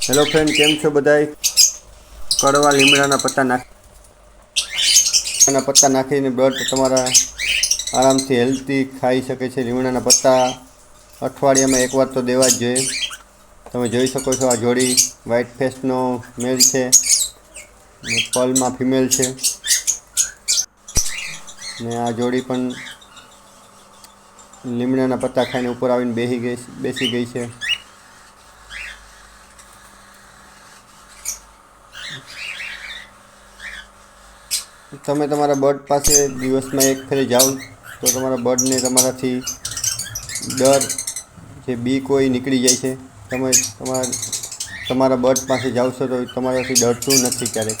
Hello friend, કેમ છો બધાય? કડવા લીમડાના પત્તા નાખીને બ્લડ તમારા આરામથી હેલ્ધી ખાઈ શકે છે. લીમડાના પત્તા અઠવાડિયામાં એકવાર તો દેવા જ જોઈએ. તમે જોઈ શકો છો, આ જોડી વ્હાઇટ ફેસનો મેલ છે ને પલમાં ફિમેલ છે ને આ જોડી પણ લીમડાના પત્તા ખાઈને ઉપર આવીને બેસી ગઈ છે. તમે તમારા બર્ડ પાસે દિવસમાં એક ફેરે જાઓ તો તમારા બર્ડને તમારાથી ડર જે બીક હોય નીકળી જાય છે. તમે તમારા બર્ડ પાસે જાવશો તો તમારાથી ડરતું નથી ક્યારેક.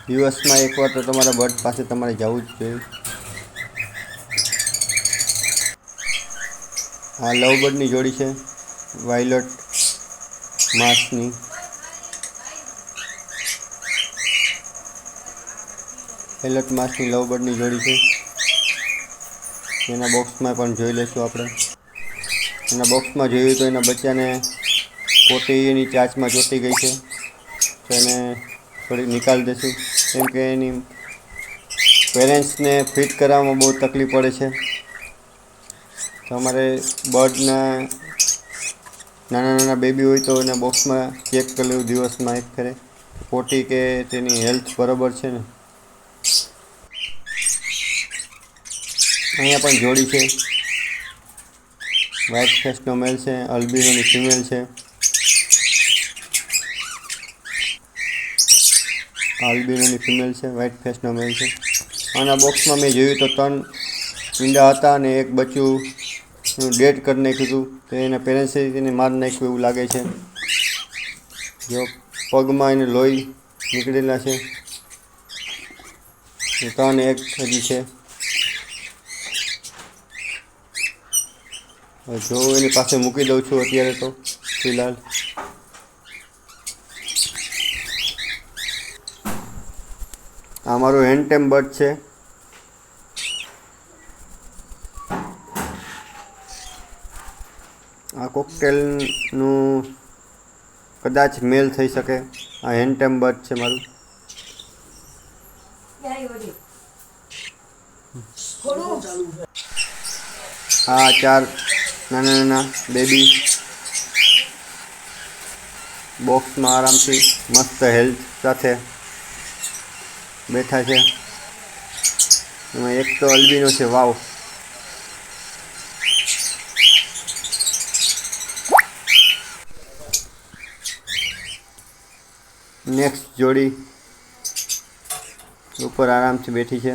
દિવસમાં એકવાર તો તમારા બર્ડ પાસે તમારે જવું જ જોઈએ. આ લવબર્ડની જોડી છે, વાયોલેટ માસની. વાયોલેટ માસની લવબર્ડની જોડી છે. એના બોક્સમાં પણ જોઈ લઈશું આપણે. એના બોક્સમાં જોયું તો એના બચ્ચાને પોટીની ચાંચમાં ચોંટી ગઈ છે, તો એને થોડીક નિકાળી દઈશું, કેમ કે એની પેરેન્ટ્સને ફીટ કરવામાં બહુ તકલીફ પડે છે. તો અમારે બર્ડના નાના નાના બેબી હોય તો એના બોક્સમાં ચેક કરી લેવું દિવસમાં એક ફેરે, પોટી કે તેની હેલ્થ બરાબર છે ને. અહીંયા પણ જોડી છે, વ્હાઇટ ફેસનો મેલ છે, અલ્બિનોની ફિમેલ છે. આલ્બિનોની ફિમેલ છે, વ્હાઇટ ફેસનો મેલ છે. આના બોક્સમાં મેં જોયું તો 3 ઈંડા હતા અને એક બચ્ચું ડેડ કરી નાખ્યું હતું, તો એના પેરેન્ટ્સે તેને મારી નાખ્યું એવું લાગે છે. જો પગમાં એને લોહી નીકળેલા છે. 3 એક હજી છે. જો એની પાસે મૂકી દઉં છું અત્યારે તો ફિલહાલ. આ મારું હેન્ડ ટેમ બર્ડ છે. આ કોકટેલનું કદાચ મેલ થઈ શકે. આ હેન્ડ ટેમ બર્ડ છે મારું. આ 4 નાના નાના બેબી બોક્સમાં આરામથી મસ્ત હેલ્થ સાથે બેઠા છે. એમાં એક તો અલ્બિનો છે. વાવ! નેક્સ્ટ જોડી ઉપર આરામથી બેઠી છે.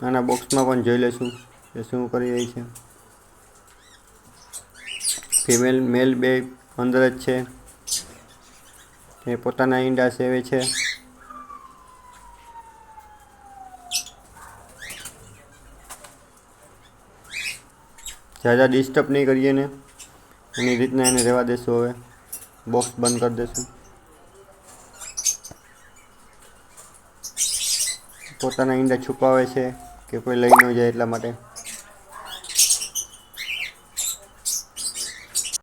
આના બોક્સમાં પણ જોઈ લઈશું કે શું કરી રહી છે. ફિમેલ મેલ બે અંદર જ છે, તે પોતાના ઈંડા સેવે છે. ज़्यादा ડિસ્ટર્બ નહીં કરીએ ને, એની રીતના એને રહેવા દેશું. હવે બોક્સ બંધ કરી દઈશું. પોતાના ઈંડા છુપાવે છે કે કોઈ લઈ ન જાય એટલા માટે.